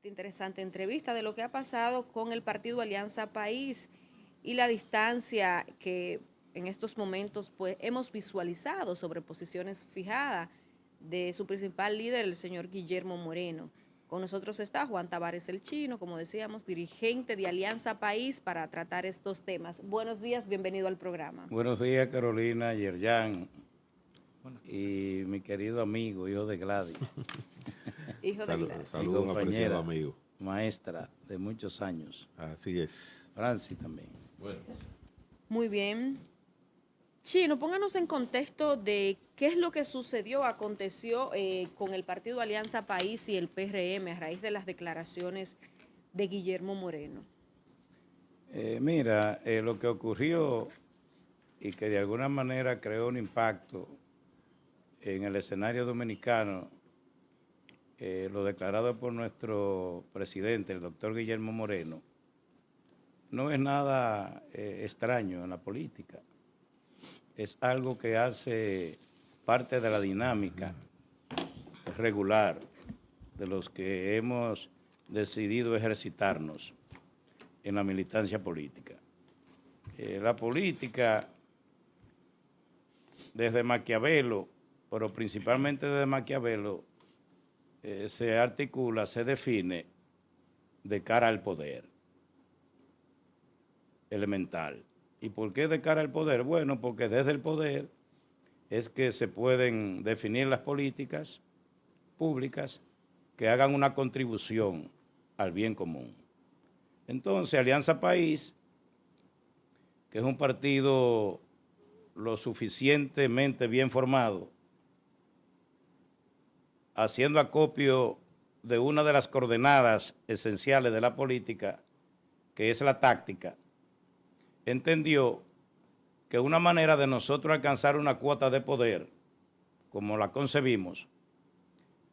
esta interesante entrevista de lo que ha pasado con el partido Alianza País y la distancia que en estos momentos pues hemos visualizado sobre posiciones fijadas de su principal líder, el señor Guillermo Moreno. Con nosotros está Juan Tavares el Chino, como decíamos, dirigente de Alianza País para tratar estos temas. Buenos días, bienvenido al programa. Buenos días, Carolina, Yerjan y mi querido amigo, hijo de Gladys. Hijo de Gladys. Saludos, un apreciado amigo. Maestra de muchos años. Así es. Francis también. Bueno. Muy bien. Chino, pónganos en contexto de qué es lo que sucedió, aconteció con el partido Alianza País y el PRM a raíz de las declaraciones de Guillermo Moreno. Mira, lo que ocurrió y que de alguna manera creó un impacto en el escenario dominicano, lo declarado por nuestro presidente, el doctor Guillermo Moreno, no es nada extraño en la política. Es algo que hace parte de la dinámica regular de los que hemos decidido ejercitarnos en la militancia política. La política, desde Maquiavelo, pero principalmente desde Maquiavelo, se articula, se define de cara al poder elemental. ¿Y por qué de cara al poder? Bueno, porque desde el poder es que se pueden definir las políticas públicas que hagan una contribución al bien común. Entonces, Alianza País, que es un partido lo suficientemente bien formado, haciendo acopio de una de las coordenadas esenciales de la política, que es la táctica, entendió que una manera de nosotros alcanzar una cuota de poder, como la concebimos,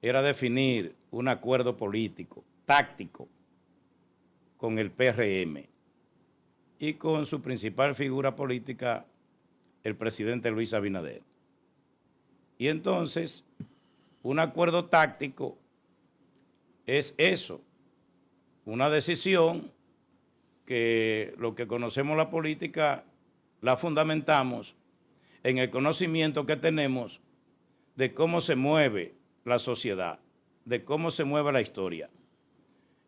era definir un acuerdo político, táctico, con el PRM y con su principal figura política, el presidente Luis Abinader. Y entonces, un acuerdo táctico es eso, una decisión que lo que conocemos la política la fundamentamos en el conocimiento que tenemos de cómo se mueve la sociedad, de cómo se mueve la historia.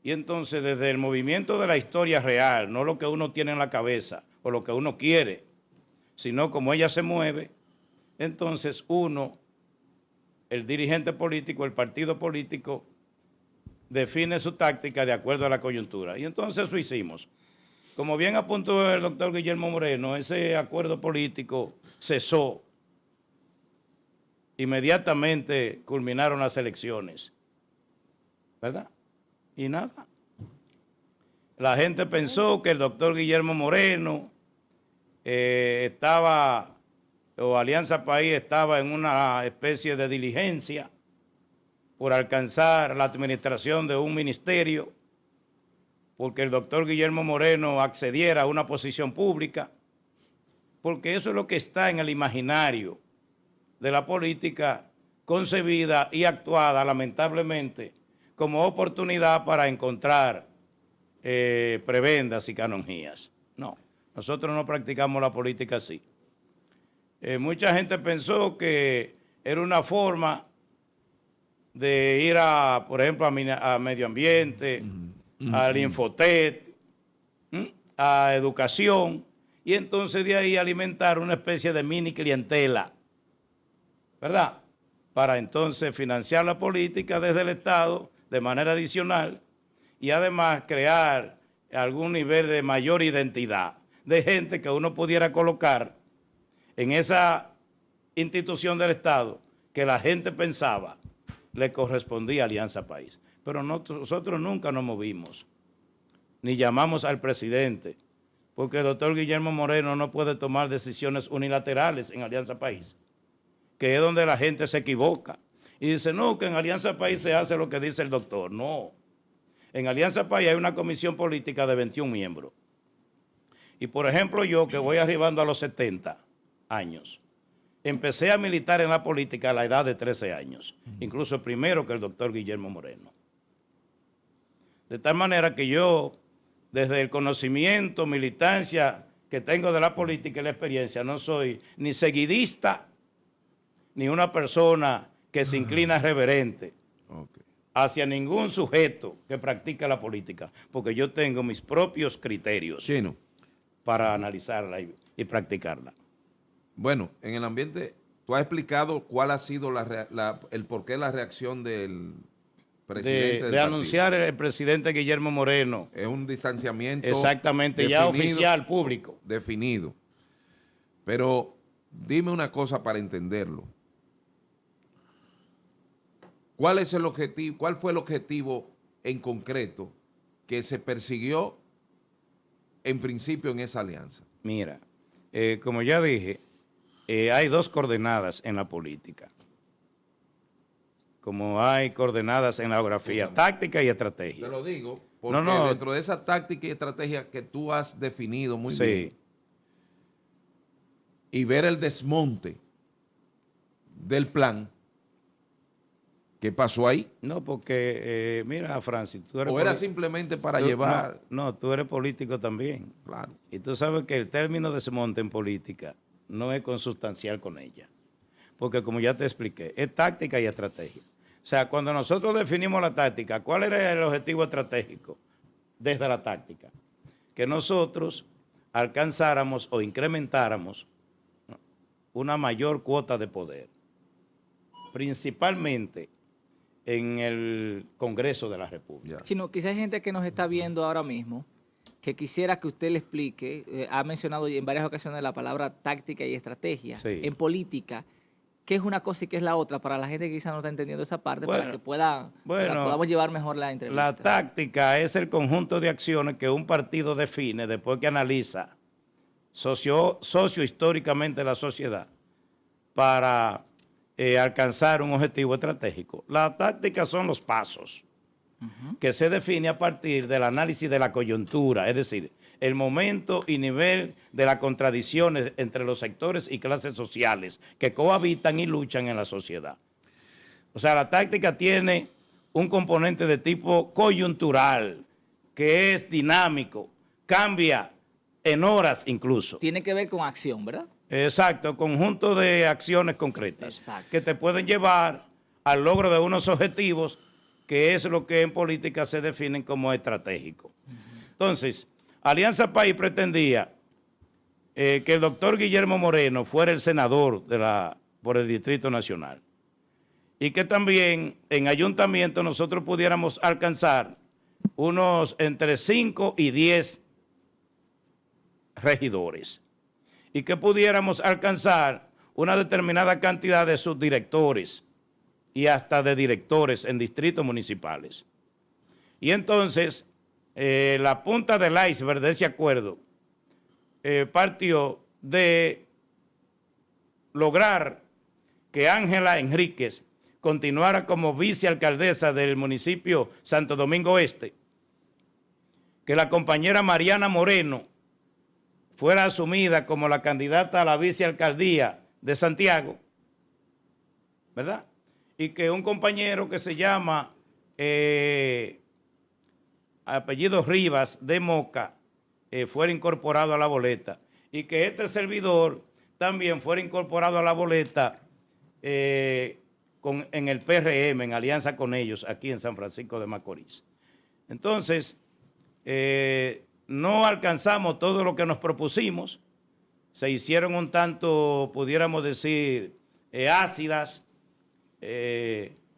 Y entonces desde el movimiento de la historia real, no lo que uno tiene en la cabeza o lo que uno quiere, sino cómo ella se mueve, entonces uno, el dirigente político, el partido político, define su táctica de acuerdo a la coyuntura. Y entonces eso hicimos. Como bien apuntó el doctor Guillermo Moreno, ese acuerdo político cesó. Inmediatamente culminaron las elecciones, ¿verdad? Y nada. La gente pensó que el doctor Guillermo Moreno estaba, o Alianza País estaba en una especie de diligencia por alcanzar la administración de un ministerio, porque el doctor Guillermo Moreno accediera a una posición pública, porque eso es lo que está en el imaginario de la política concebida y actuada, lamentablemente, como oportunidad para encontrar prebendas y canonjías. No, nosotros no practicamos la política así. Mucha gente pensó que era una forma de ir a, por ejemplo, a medio ambiente, al Infotet, a educación, y entonces de ahí alimentar una especie de mini clientela, ¿verdad? Para entonces financiar la política desde el Estado de manera adicional y además crear algún nivel de mayor identidad de gente que uno pudiera colocar en esa institución del Estado que la gente pensaba le correspondía a Alianza País. Pero nosotros nunca nos movimos, ni llamamos al presidente, porque el doctor Guillermo Moreno no puede tomar decisiones unilaterales en Alianza País, que es donde la gente se equivoca. Y dice, no, que en Alianza País se hace lo que dice el doctor. No. En Alianza País hay una comisión política de 21 miembros. Y por ejemplo yo, que voy arribando a los 70 años, empecé a militar en la política a la edad de 13 años, incluso primero que el doctor Guillermo Moreno. De tal manera que yo, desde el conocimiento, militancia que tengo de la política y la experiencia, no soy ni seguidista, ni una persona que se inclina reverente hacia ningún sujeto que practica la política, porque yo tengo mis propios criterios Chino. para analizarla y practicarla. Bueno, en el ambiente, tú has explicado cuál ha sido el porqué la reacción del presidente del De partido. anunciar el presidente Guillermo Moreno. Es un distanciamiento Exactamente, ya oficial, público. Definido. Pero dime una cosa para entenderlo. ¿Cuál es el objetivo? ¿Cuál fue el objetivo en concreto que se persiguió en principio en esa alianza? Mira, como ya dije, hay dos coordenadas en la política. Como hay coordenadas en la geografía, táctica y estrategia. Te lo digo porque dentro de esa táctica y estrategia que tú has definido muy bien, y ver el desmonte del plan, ¿qué pasó ahí? No, porque, mira, Francis, tú eres... ¿O era simplemente para llevar...? No, tú eres político también. Claro. Y tú sabes que el término desmonte en política no es consustancial con ella. Porque como ya te expliqué, es táctica y estrategia. O sea, cuando nosotros definimos la táctica, ¿cuál era el objetivo estratégico desde la táctica? Que nosotros alcanzáramos o incrementáramos una mayor cuota de poder, principalmente en el Congreso de la República. Chino, quizás hay gente que nos está viendo ahora mismo que quisiera que usted le explique, ha mencionado en varias ocasiones la palabra táctica y estrategia. En política, ¿qué es una cosa y qué es la otra? Para la gente que quizás no está entendiendo esa parte, para que podamos llevar mejor la entrevista. La táctica es el conjunto de acciones que un partido define después que analiza socio-históricamente la sociedad para alcanzar un objetivo estratégico. La táctica son los pasos que se define a partir del análisis de la coyuntura, es decir, el momento y nivel de las contradicciones entre los sectores y clases sociales que cohabitan y luchan en la sociedad. O sea, la táctica tiene un componente de tipo coyuntural, que es dinámico, cambia en horas incluso. Tiene que ver con acción, ¿verdad? Exacto, conjunto de acciones concretas que te pueden llevar al logro de unos objetivos, que es lo que en política se definen como estratégico. Entonces, Alianza País pretendía que el doctor Guillermo Moreno fuera el senador por el Distrito Nacional y que también en ayuntamiento nosotros pudiéramos alcanzar unos entre 5 y 10 regidores y que pudiéramos alcanzar una determinada cantidad de subdirectores y hasta de directores en distritos municipales. Y entonces, la punta del iceberg de ese acuerdo partió de lograr que Ángela Enríquez continuara como vicealcaldesa del municipio Santo Domingo Este, que la compañera Mariana Moreno fuera asumida como la candidata a la vicealcaldía de Santiago, ¿verdad? Y que un compañero que se llama apellido Rivas de Moca fuera incorporado a la boleta y que este servidor también fuera incorporado a la boleta en el PRM, en alianza con ellos, aquí en San Francisco de Macorís. Entonces, no alcanzamos todo lo que nos propusimos, se hicieron un tanto, pudiéramos decir, ácidas,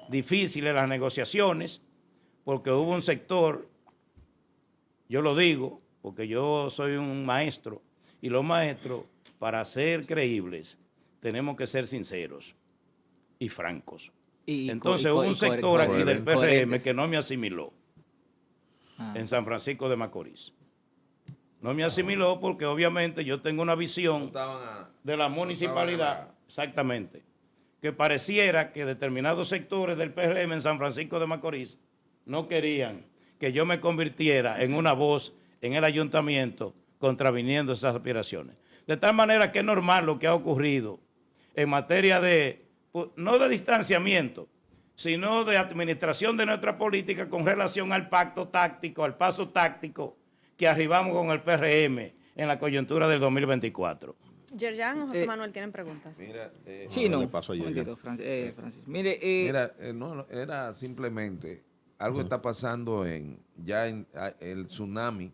difíciles las negociaciones, porque hubo un sector, yo lo digo, porque yo soy un maestro, y los maestros, para ser creíbles, tenemos que ser sinceros y francos. Entonces hubo un sector aquí del PRM que no me asimiló en San Francisco de Macorís. No me asimiló porque obviamente yo tengo una visión de la municipalidad, exactamente, que pareciera que determinados sectores del PRM en San Francisco de Macorís no querían que yo me convirtiera en una voz en el ayuntamiento contraviniendo esas aspiraciones. De tal manera que es normal lo que ha ocurrido en materia de, no de distanciamiento, sino de administración de nuestra política con relación al pacto táctico, al paso táctico que arribamos con el PRM en la coyuntura del 2024. Yerjan o José Manuel tienen preguntas. Mira, Sí, no. le paso a Un Yerjan. momentito, Francis. Mire, mira, no, era simplemente algo está pasando el tsunami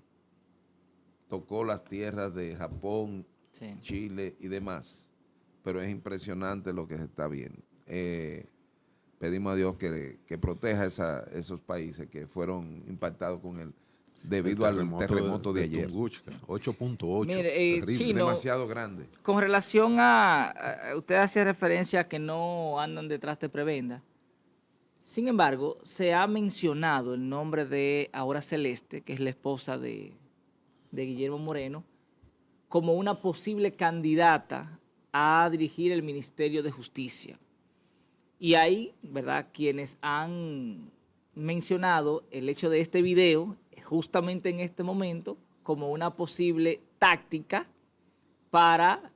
tocó las tierras de Japón, sí. Chile y demás, pero es impresionante lo que se está viendo. Pedimos a Dios que proteja esos países que fueron impactados con debido al terremoto de ayer. Tunguska, 8.8. Mire, terrible. Chino, Demasiado grande. con relación a usted hace referencia a que no andan detrás de prebenda. Sin embargo, se ha mencionado el nombre de Aura Celeste, que es la esposa de Guillermo Moreno, como una posible candidata a dirigir el Ministerio de Justicia. Y hay, ¿verdad?, quienes han mencionado el hecho de este video, justamente en este momento, como una posible táctica para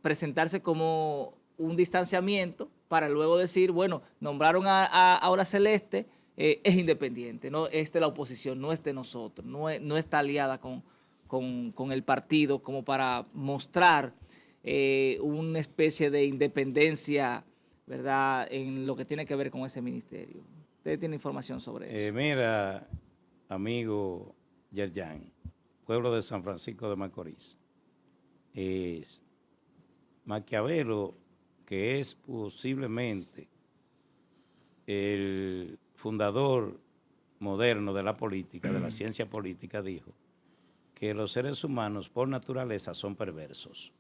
presentarse como un distanciamiento, para luego decir, bueno, nombraron a Aura Celeste, es independiente, no es de la oposición, no es de nosotros, no está aliada con el partido, como para mostrar una especie de independencia, ¿verdad?, en lo que tiene que ver con ese ministerio. ¿Usted tiene información sobre eso? Mira, amigo Yerjan, pueblo de San Francisco de Macorís, es Maquiavelo, que es posiblemente el fundador moderno de la política, de la ciencia política, dijo que los seres humanos por naturaleza son perversos.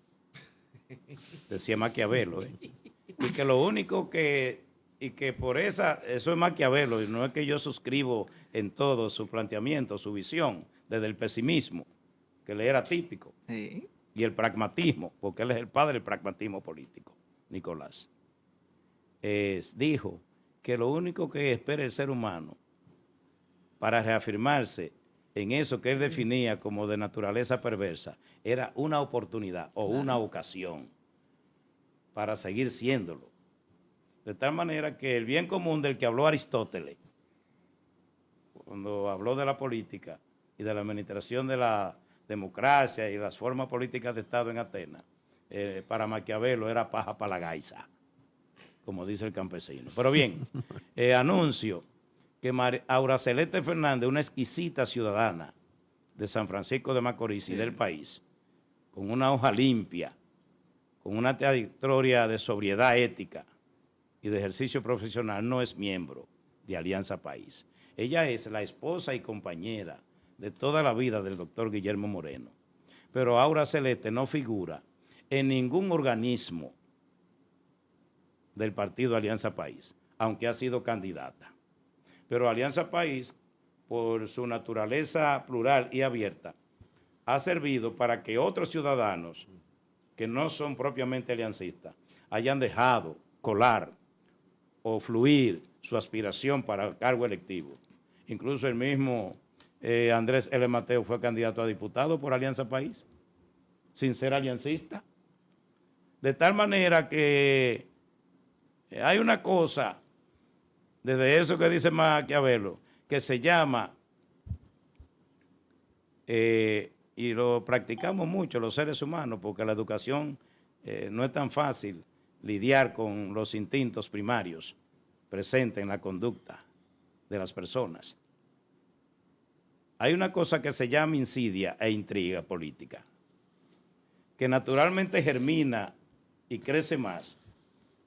Decía Maquiavelo, y que lo único y que por eso es Maquiavelo, y no es que yo suscribo en todo su planteamiento, su visión, desde el pesimismo, que le era típico, Sí. y el pragmatismo, porque él es el padre del pragmatismo político, Nicolás. Dijo que lo único que espera el ser humano para reafirmarse en eso que él definía como de naturaleza perversa era una oportunidad o una ocasión para seguir siéndolo. De tal manera que el bien común del que habló Aristóteles, cuando habló de la política y de la administración de la democracia y las formas políticas de Estado en Atenas, para Maquiavelo era paja para la gaisa, como dice el campesino. Pero bien, anuncio que Aura Celeste Fernández, una exquisita ciudadana de San Francisco de Macorís y del país, con una hoja limpia, con una trayectoria de sobriedad ética y de ejercicio profesional, no es miembro de Alianza País. Ella es la esposa y compañera de toda la vida del doctor Guillermo Moreno. Pero Aura Celeste no figura en ningún organismo del partido Alianza País, aunque ha sido candidata. Pero Alianza País, por su naturaleza plural y abierta, ha servido para que otros ciudadanos que no son propiamente aliancistas hayan dejado colar o fluir su aspiración para el cargo electivo. Incluso el mismo Andrés L. Mateo fue candidato a diputado por Alianza País, sin ser aliancista. De tal manera que hay una cosa, desde eso que dice Maquiavelo, que se llama, y lo practicamos mucho los seres humanos, porque la educación no es tan fácil lidiar con los instintos primarios presentes en la conducta de las personas. Hay una cosa que se llama insidia e intriga política, que naturalmente germina y crece más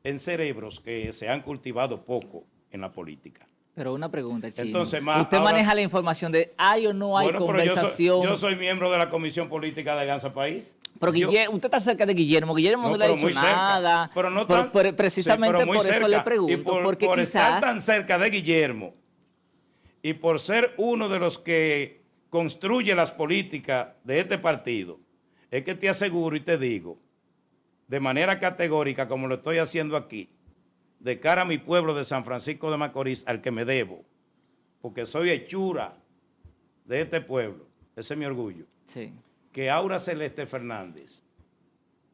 en cerebros que se han cultivado poco en la política. Pero una pregunta, Chino. Entonces, ¿usted ahora maneja la información de hay o no hay conversación? Yo soy miembro de la Comisión Política de Alianza País. Pero usted está cerca de Guillermo. Guillermo no le ha dicho nada. Pero no tan, precisamente sí, pero por eso cerca. le pregunto. Y porque por quizás estar tan cerca de Guillermo y por ser uno de los que construye las políticas de este partido, es que te aseguro y te digo, de manera categórica, como lo estoy haciendo aquí, de cara a mi pueblo de San Francisco de Macorís, al que me debo, porque soy hechura de este pueblo, ese es mi orgullo, sí, que Aura Celeste Fernández,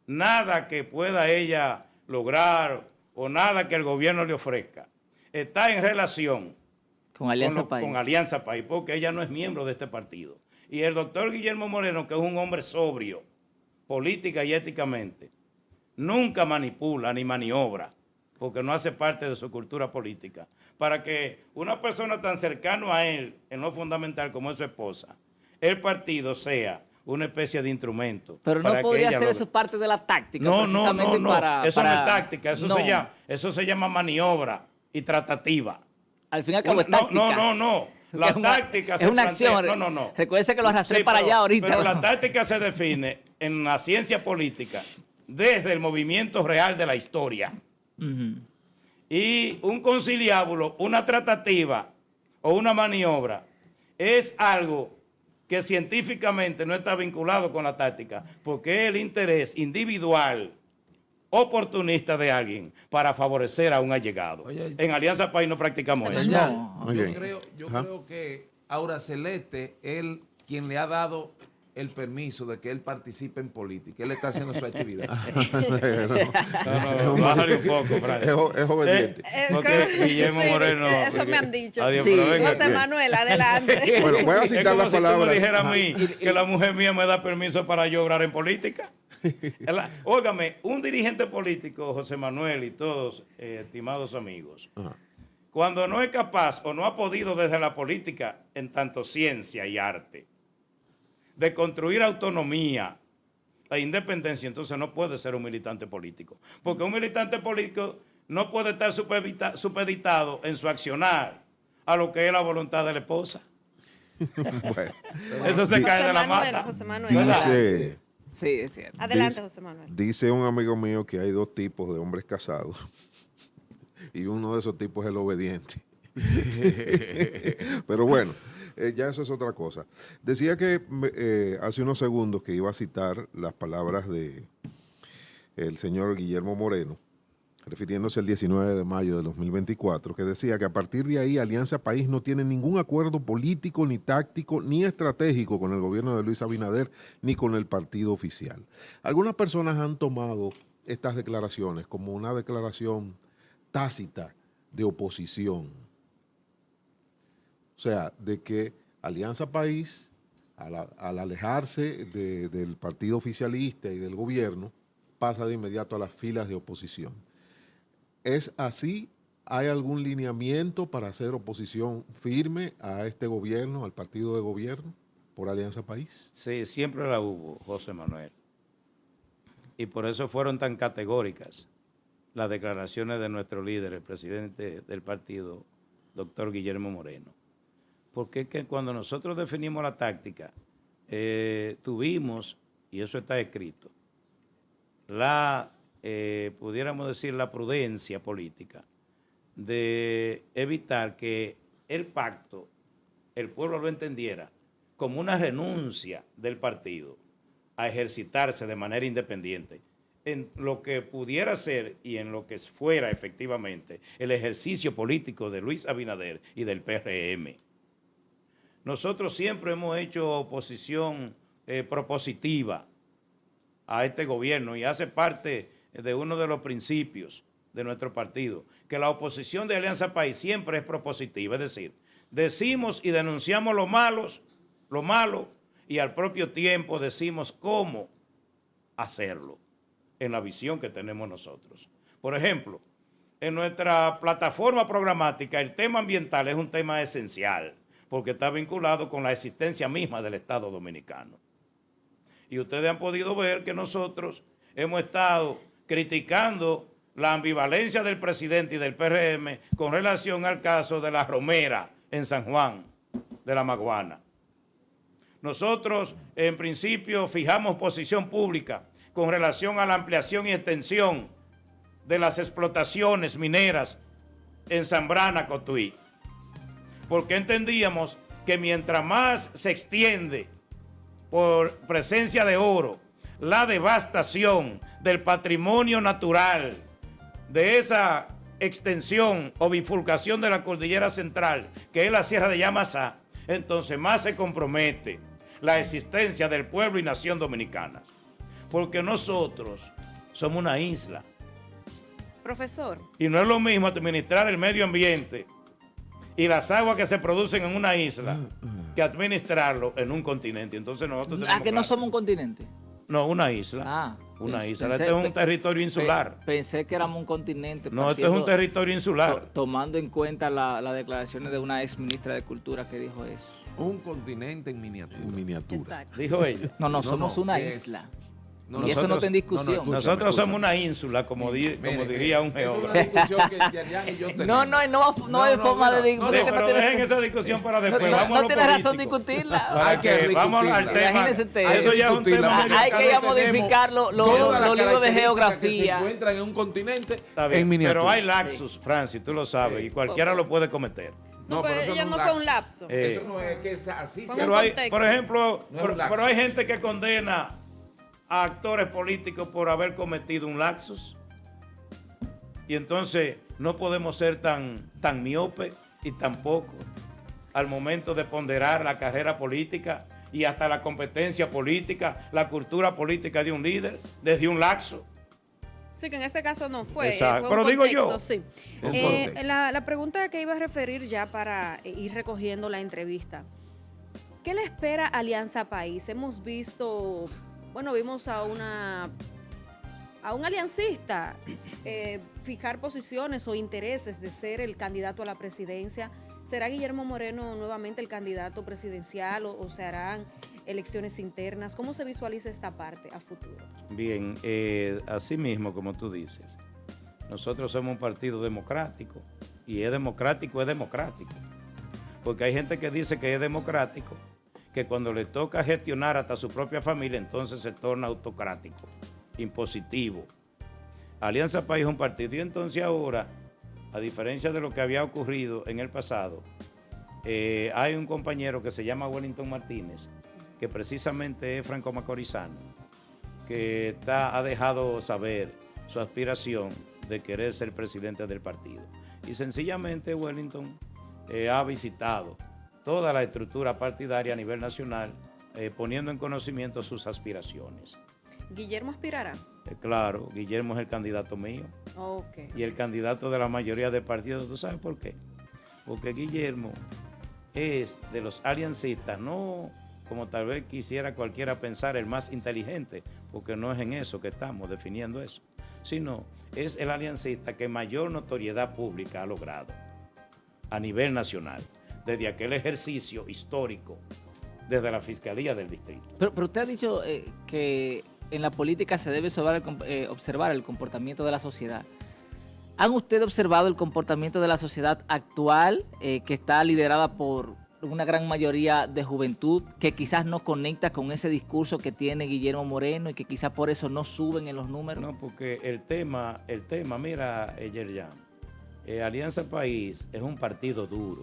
nada que pueda ella lograr o nada que el gobierno le ofrezca, está en relación con Alianza País. Con Alianza País, porque ella no es miembro de este partido. Y el doctor Guillermo Moreno, que es un hombre sobrio, política y éticamente, nunca manipula ni maniobra, porque no hace parte de su cultura política. Para que una persona tan cercana a él, en lo fundamental como es su esposa, el partido sea una especie de instrumento. Pero no podría ser eso parte de la táctica. No, precisamente no. Eso no es táctica, No. eso se llama maniobra y tratativa. Al fin y al cabo es táctica. No. La táctica es una acción. No. Recuerde que lo arrastré Sí, para allá ahorita. Pero la táctica se define en la ciencia política desde el movimiento real de la historia. Y un conciliábulo, una tratativa o una maniobra es algo que científicamente no está vinculado con la táctica, porque es el interés individual, oportunista de alguien para favorecer a un allegado. Oye, en Alianza País no practicamos eso. No. Yo creo que Aura Celeste, él quien le ha dado el permiso de que él participe en política. Él está haciendo su actividad. No, bájale un poco, Francis. Es obediente. Porque Guillermo sí, Moreno... eso me han dicho. Adiós, Sí. pero venga José aquí. Manuel, adelante. Bueno, voy a Es citar como las si tú me palabras. dijeras a mí que la mujer mía me da permiso para yo obrar en política. Óigame, un dirigente político, José Manuel y todos, estimados amigos, Ajá. cuando no es capaz o no ha podido desde la política, en tanto ciencia y arte, de construir autonomía e independencia, entonces no puede ser un militante político. Porque un militante político no puede estar supeditado en su accionar a lo que es la voluntad de la esposa. Bueno, Eso se cae de la mata. José Manuel. dice, Sí, es cierto. Adelante, Dice- José Manuel. dice un amigo mío que hay dos tipos de hombres casados y uno de esos tipos es el obediente. Pero bueno, ya eso es otra cosa. Decía que hace unos segundos que iba a citar las palabras de el señor Guillermo Moreno, refiriéndose al 19 de mayo de 2024, que decía que a partir de ahí Alianza País no tiene ningún acuerdo político, ni táctico, ni estratégico con el gobierno de Luis Abinader, ni con el partido oficial. Algunas personas han tomado estas declaraciones como una declaración tácita de oposición. O sea, de que Alianza País, al alejarse del partido oficialista y del gobierno, pasa de inmediato a las filas de oposición. ¿Es así? ¿Hay algún lineamiento para hacer oposición firme a este gobierno, al partido de gobierno, por Alianza País? Sí, siempre la hubo, José Manuel. Y por eso fueron tan categóricas las declaraciones de nuestro líder, el presidente del partido, doctor Guillermo Moreno. Porque es que cuando nosotros definimos la táctica, tuvimos, y eso está escrito, pudiéramos decir, la prudencia política de evitar que el pacto, el pueblo lo entendiera como una renuncia del partido a ejercitarse de manera independiente en lo que pudiera ser y en lo que fuera efectivamente el ejercicio político de Luis Abinader y del PRM. Nosotros siempre hemos hecho oposición propositiva a este gobierno y hace parte de uno de los principios de nuestro partido, que la oposición de Alianza País siempre es propositiva, es decir, decimos y denunciamos lo malo y al propio tiempo decimos cómo hacerlo en la visión que tenemos nosotros. Por ejemplo, en nuestra plataforma programática el tema ambiental es un tema esencial porque está vinculado con la existencia misma del Estado Dominicano. Y ustedes han podido ver que nosotros hemos estado criticando la ambivalencia del presidente y del PRM con relación al caso de la Romera en San Juan de la Maguana. Nosotros, en principio, fijamos posición pública con relación a la ampliación y extensión de las explotaciones mineras en Zambrana, Cotuí, porque entendíamos que mientras más se extiende por presencia de oro la devastación del patrimonio natural de esa extensión o bifurcación de la cordillera central, que es la Sierra de Yamasá, entonces más se compromete la existencia del pueblo y nación dominicana. Porque nosotros somos una isla. Profesor. Y no es lo mismo administrar el medio ambiente y las aguas que se producen en una isla que administrarlo en un continente. Entonces nosotros tenemos que no somos un continente. No, una isla. Una isla. Este es un territorio insular. Pensé que éramos un continente. No, este es un territorio insular. Tomando en cuenta las declaraciones de una ex ministra de Cultura que dijo eso. Un continente en miniatura. En miniatura. Exacto. Dijo ella. No, somos una isla. Y eso no está en discusión. Nosotros somos una ínsula, como diría un geógrafo. Es una discusión que Yerian y yo tenemos. No hay forma de discutir. Pero dejen esa discusión para después. No tiene razón discutirla. Hay que vamos al tema. Eso ya es un tema. Hay que ya modificar los libros de geografía. Se encuentran en un continente Está bien, en miniatura. pero hay lapsus, Francis, tú lo sabes, y cualquiera lo puede cometer. No, pero ella no fue un lapso. Eso no es que así sea. Pero hay, por ejemplo, No es un lapsus. pero hay gente que condena a actores políticos por haber cometido un lapsus. Y entonces no podemos ser tan miope y tampoco al momento de ponderar la carrera política y hasta la competencia política, la cultura política de un líder desde un lapso. Sí, que en este caso no fue. Exacto. Fue un Pero digo contexto, yo. Sí. Un contexto. La pregunta que iba a referir ya para ir recogiendo la entrevista. ¿Qué le espera Alianza País? Hemos visto, vimos a un aliancista fijar posiciones o intereses de ser el candidato a la presidencia. ¿Será Guillermo Moreno nuevamente el candidato presidencial o se harán elecciones internas? ¿Cómo se visualiza esta parte a futuro? Bien, así mismo como tú dices, nosotros somos un partido democrático y es democrático, porque hay gente que dice que es democrático, que cuando le toca gestionar hasta su propia familia, entonces se torna autocrático, impositivo. Alianza País es un partido y entonces ahora, a diferencia de lo que había ocurrido en el pasado, hay un compañero que se llama Wellington Martínez, que precisamente es franco-macorizano, que ha dejado saber su aspiración de querer ser presidente del partido. Y sencillamente Wellington ha visitado toda la estructura partidaria a nivel nacional, poniendo en conocimiento sus aspiraciones. ¿Guillermo aspirará? Claro, Guillermo es el candidato mío. Okay. Y el candidato de la mayoría de partidos. ¿Tú sabes por qué? Porque Guillermo es de los aliancistas, no como tal vez quisiera cualquiera pensar el más inteligente, porque no es en eso que estamos definiendo eso, sino es el aliancista que mayor notoriedad pública ha logrado a nivel nacional, desde aquel ejercicio histórico, desde la Fiscalía del Distrito. Pero usted ha dicho que en la política se debe observar el comportamiento de la sociedad. ¿Han ustedes observado el comportamiento de la sociedad actual que está liderada por una gran mayoría de juventud que quizás no conecta con ese discurso que tiene Guillermo Moreno y que quizás por eso no suben en los números? No, porque el tema, mira, Yerian, Alianza País es un partido duro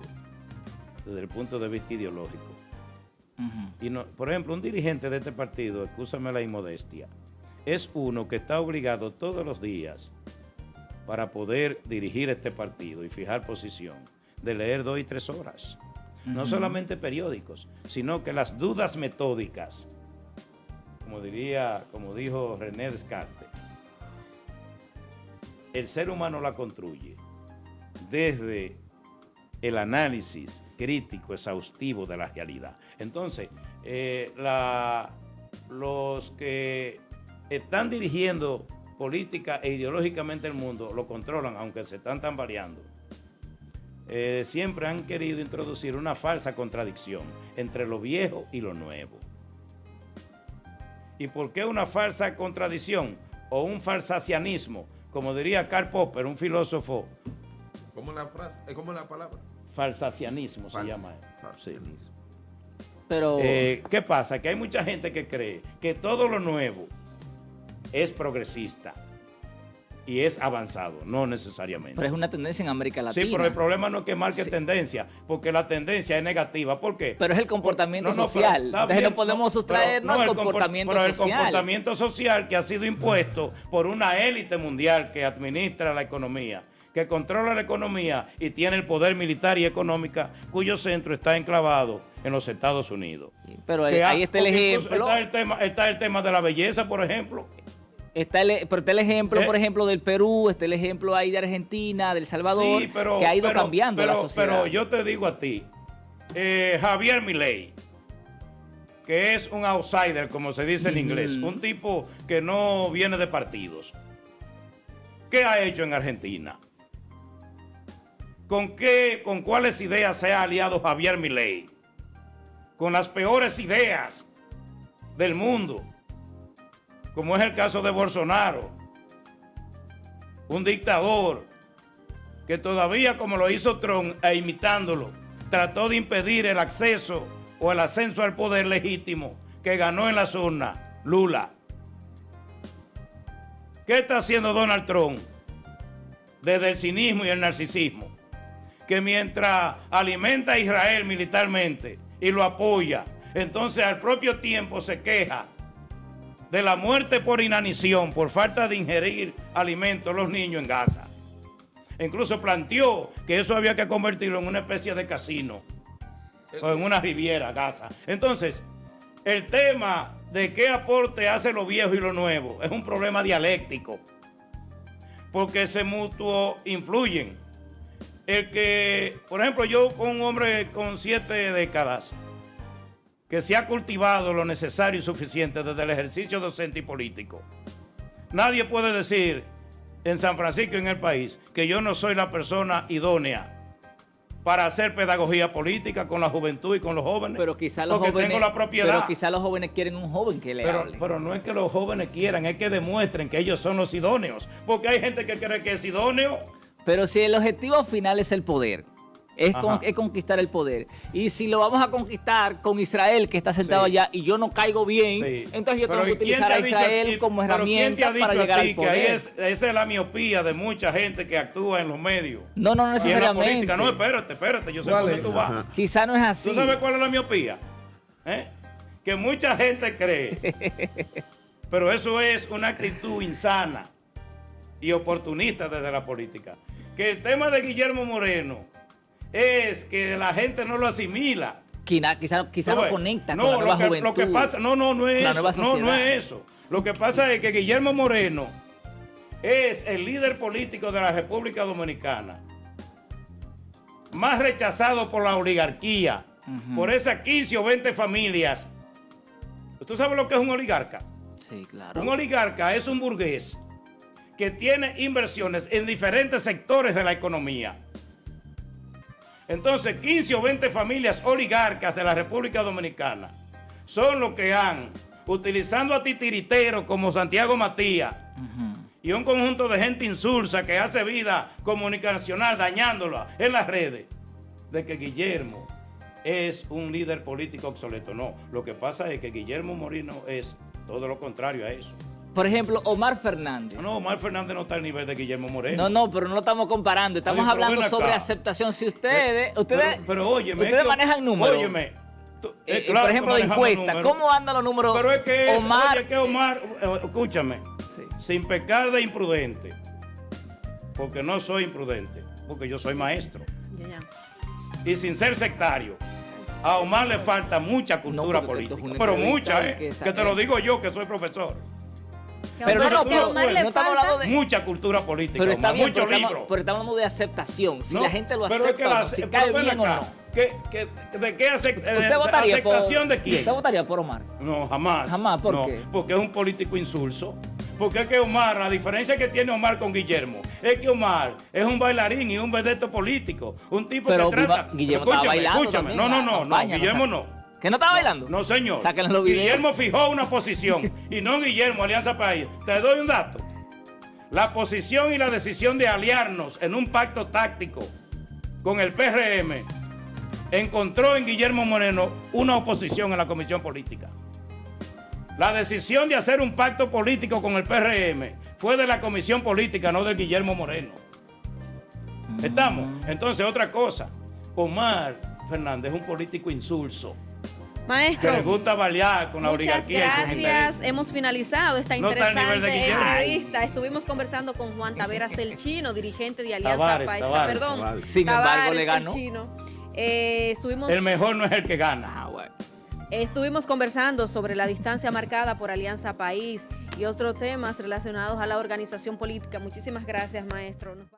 desde el punto de vista ideológico. Y no, por ejemplo, un dirigente de este partido, excúsame la inmodestia, es uno que está obligado todos los días para poder dirigir este partido y fijar posición, de leer 2 y 3 horas. No solamente periódicos, sino que las dudas metódicas, como dijo René Descartes, el ser humano la construye desde el análisis crítico, exhaustivo de la realidad. Entonces, los que están dirigiendo política e ideológicamente el mundo lo controlan, aunque se están tambaleando. Siempre han querido introducir una falsa contradicción entre lo viejo y lo nuevo. ¿Y por qué una falsa contradicción o un falsacianismo? Como diría Karl Popper, un filósofo. ¿Cómo es la frase? ¿Cómo es la palabra? Falsacianismo se llama. Sí. Pero ¿qué pasa? Que hay mucha gente que cree que todo lo nuevo es progresista y es avanzado, no necesariamente. Pero es una tendencia en América Latina. Sí, pero el problema no es que marque tendencia, porque la tendencia es negativa. ¿Por qué? Pero es el comportamiento social. Entonces no podemos sustraernos al comportamiento social. Pero el comportamiento social que ha sido impuesto por una élite mundial que administra la economía, que controla la economía y tiene el poder militar y económica, cuyo centro está enclavado en los Estados Unidos. Pero ahí está el ejemplo. Está el tema de la belleza, por ejemplo. Pero está el ejemplo, por ejemplo, del Perú, está el ejemplo ahí de Argentina, de El Salvador, que ha ido cambiando la sociedad. Pero yo te digo a ti, Javier Milei, que es un outsider, como se dice en inglés, un tipo que no viene de partidos. ¿Qué ha hecho en Argentina? ¿Con cuáles ideas se ha aliado Javier Milei? Con las peores ideas del mundo, como es el caso de Bolsonaro, un dictador que todavía, como lo hizo Trump, e imitándolo, trató de impedir el acceso o el ascenso al poder legítimo que ganó en las urnas Lula. ¿Qué está haciendo Donald Trump? Desde el cinismo y el narcisismo, que mientras alimenta a Israel militarmente y lo apoya, entonces al propio tiempo se queja de la muerte por inanición, por falta de ingerir alimentos los niños en Gaza. Incluso planteó que eso había que convertirlo en una especie de casino o en una riviera, Gaza. Entonces, el tema de qué aporte hace lo viejo y lo nuevo es un problema dialéctico, porque se mutuo influyen. El que, por ejemplo, yo con un hombre con 7 décadas, que se ha cultivado lo necesario y suficiente desde el ejercicio docente y político, nadie puede decir en San Francisco y en el país que yo no soy la persona idónea para hacer pedagogía política con la juventud y con los jóvenes. Pero quizás los jóvenes, tengo la propiedad. Pero quizás los jóvenes quieren un joven que le hable. Pero no es que los jóvenes quieran, es que demuestren que ellos son los idóneos. Porque hay gente que cree que es idóneo. Pero si el objetivo final es el poder, es conquistar el poder. Y si lo vamos a conquistar con Israel, que está sentado allá, y yo no caigo bien, entonces yo tengo que utilizar a Israel como herramienta para llegar al poder. Que esa es la miopía de mucha gente que actúa en los medios. No necesariamente. No, espérate, yo sé por dónde tú vas. Quizá no es así. ¿Tú sabes cuál es la miopía? Que mucha gente cree, pero eso es una actitud insana y oportunista desde la política, que el tema de Guillermo Moreno es que la gente no lo asimila. Quizá lo conecta con la nueva juventud. Lo que pasa, no es eso. Lo que pasa es que Guillermo Moreno es el líder político de la República Dominicana más rechazado por la oligarquía, por esas 15 o 20 familias. ¿Tú sabes lo que es un oligarca? Sí, claro. Un oligarca es un burgués que tiene inversiones en diferentes sectores de la economía. Entonces, 15 o 20 familias oligarcas de la República Dominicana son los que han, utilizando a titiriteros como Santiago Matías y un conjunto de gente insulsa que hace vida comunicacional dañándola en las redes, de que Guillermo es un líder político obsoleto. No, lo que pasa es que Guillermo Moreno es todo lo contrario a eso. Por ejemplo, Omar Fernández. No, Omar Fernández no está al nivel de Guillermo Moreno. No, pero no lo estamos comparando. Estamos hablando sobre aceptación. Si ustedes óyeme, manejan números. Óyeme. Claro, por ejemplo, de encuestas. ¿Cómo andan los números? Pero es que Omar, escúchame, sin pecar de imprudente, porque no soy imprudente, porque yo soy maestro. Y sin ser sectario, a Omar le falta mucha cultura política. Pero mucha, que te lo digo yo, que soy profesor. Pero no estamos hablando de mucha cultura política, pero está bien, muchos libros. Pero estamos hablando de aceptación. Si la gente lo acepta, o no, si cae bien o no. ¿De qué aceptación de quién? ¿Usted votaría por Omar? No, jamás. Jamás, ¿por qué? Porque es un político insulso. Porque es que Omar, la diferencia que tiene Omar con Guillermo, es que Omar es un bailarín y un vedeto político. Un tipo que trata... Guillermo estaba bailando. Escúchame, no, Guillermo no. ¿Que no estaba bailando? No, señor. Sáquenle los videos. Guillermo fijó una posición y no Guillermo, Alianza País. Te doy un dato. La posición y la decisión de aliarnos en un pacto táctico con el PRM encontró en Guillermo Moreno una oposición en la comisión política. La decisión de hacer un pacto político con el PRM fue de la comisión política, no de Guillermo Moreno. ¿Estamos? Entonces, otra cosa. Omar Fernández es un político insulso. Maestro, que le gusta balear con la oligarquía. Muchas gracias. Hemos finalizado esta interesante entrevista. Estuvimos conversando con Juan Taveras el Chino, dirigente de Alianza País. Perdón, sin embargo, le ganó. El Chino. Estuvimos... El mejor no es el que gana. Estuvimos conversando sobre la distancia marcada por Alianza País y otros temas relacionados a la organización política. Muchísimas gracias, maestro.